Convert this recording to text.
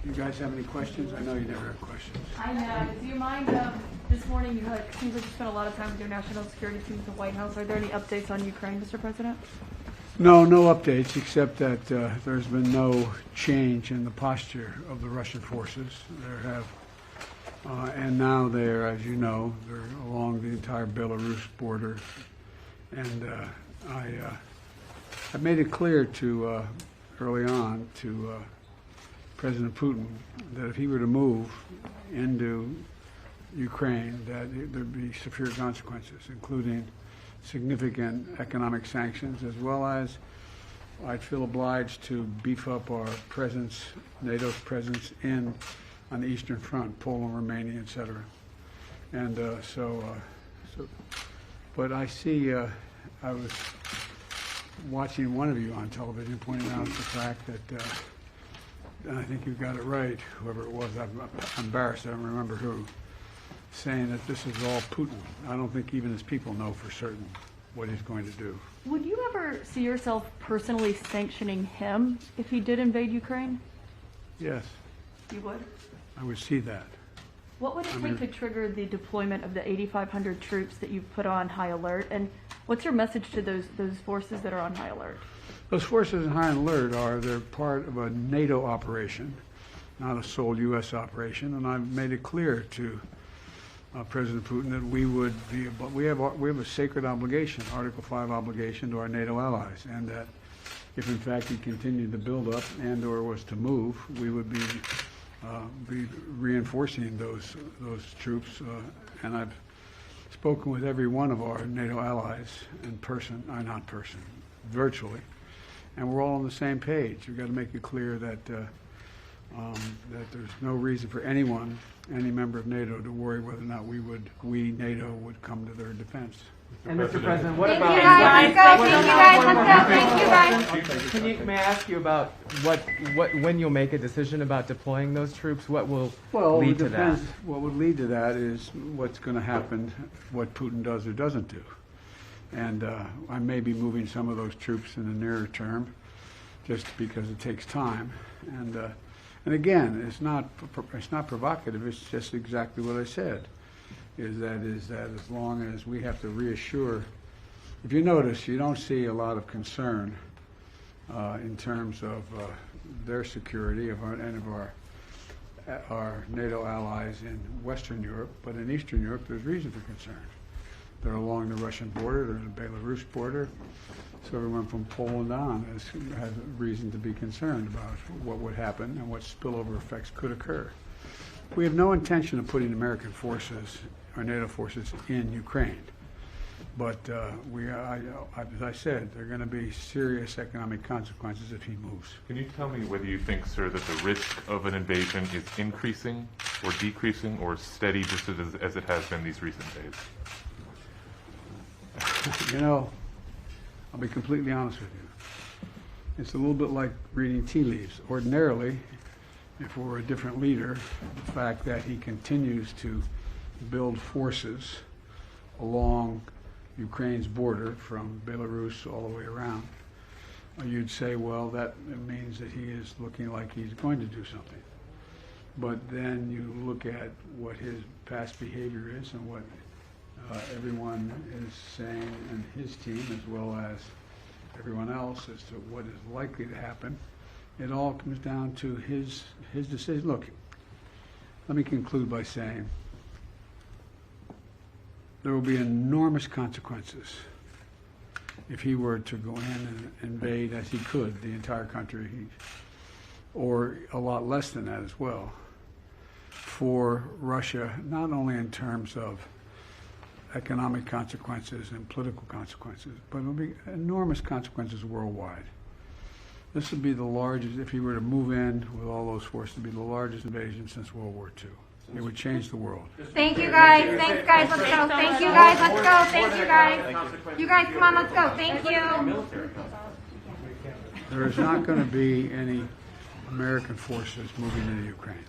You guys have any questions? I know you never have questions. I know. Do you mind, this morning you had, seems like you spent a lot of time with your national security team at the White House. Are there any updates on Ukraine, Mr. President? No updates, except that there's been no change in the posture of the Russian forces. There have, and now they're, as you know, they're along the entire Belarus border. And I made it clear to, early on, to President Putin that if he were to move into Ukraine, that there'd be severe consequences, including significant economic sanctions, as well as I'd feel obliged to beef up our presence, NATO's presence on the Eastern Front, Poland, Romania, etc. And but I see, I was watching one of you on television pointing out the fact that, and I think you got it right, whoever it was, I'm embarrassed, I don't remember who, saying that this is all Putin. I don't think even his people know for certain what he's going to do. Would you ever see yourself personally sanctioning him if he did invade Ukraine? Yes. You would? I would see that. What would it take to trigger the deployment of the 8,500 troops that you've put on high alert? And what's your message to those forces that are on high alert? Those forces on high alert they're part of a NATO operation, not a sole U.S. operation, and I've made it clear to President Putin that we have a sacred obligation, Article 5 obligation to our NATO allies, and that if in fact he continued to build up and/or was to move, we would be reinforcing those troops. And I've spoken with every one of our NATO allies in person, not person, virtually, and we're all on the same page. We've got to make it clear that that there's no reason for anyone, any member of NATO, to worry whether or not NATO would come to their defense. And Mr. President, what Thank about? you guys. Thank you guys. Let's go. Thank you guys. May I ask you about when you'll make a decision about deploying those troops? What will lead to that? What would lead to that is what's going to happen, what Putin does or doesn't do. And I may be moving some of those troops in the nearer term, just because it takes time. And again, it's not provocative. It's just exactly what I said. Is that as long as we have to reassure. If you notice, you don't see a lot of concern in terms of their security and of our NATO allies in Western Europe, but in Eastern Europe, there's reason for concern. They're along the Russian border, they're in the Belarus border, so everyone from Poland on has reason to be concerned about what would happen and what spillover effects could occur. We have no intention of putting American forces or NATO forces in Ukraine, but as I said, there are going to be serious economic consequences if he moves. Can you tell me whether you think, sir, that the risk of an invasion is increasing or decreasing or steady just as it has been these recent days? You know, I'll be completely honest with you. It's a little bit like reading tea leaves. Ordinarily, if we were a different leader, the fact that he continues to build forces along Ukraine's border from Belarus all the way around, you'd say, well, that means that he is looking like he's going to do something. But then you look at what his past behavior is and what everyone is saying, and his team, as well as everyone else, as to what is likely to happen. It all comes down to his decision. Look, let me conclude by saying there will be enormous consequences if he were to go in and invade, as he could, the entire country, or a lot less than that as well, for Russia, not only in terms of economic consequences and political consequences, but it will be enormous consequences worldwide. This would be the largest, if he were to move in with all those forces, it would be the largest invasion since World War II. It would change the world. Thank you guys. Thanks guys. Let's go. Thank you guys. Let's go. Thank you guys. You guys, come on. Let's go. Thank you. There is not going to be any American forces moving into Ukraine.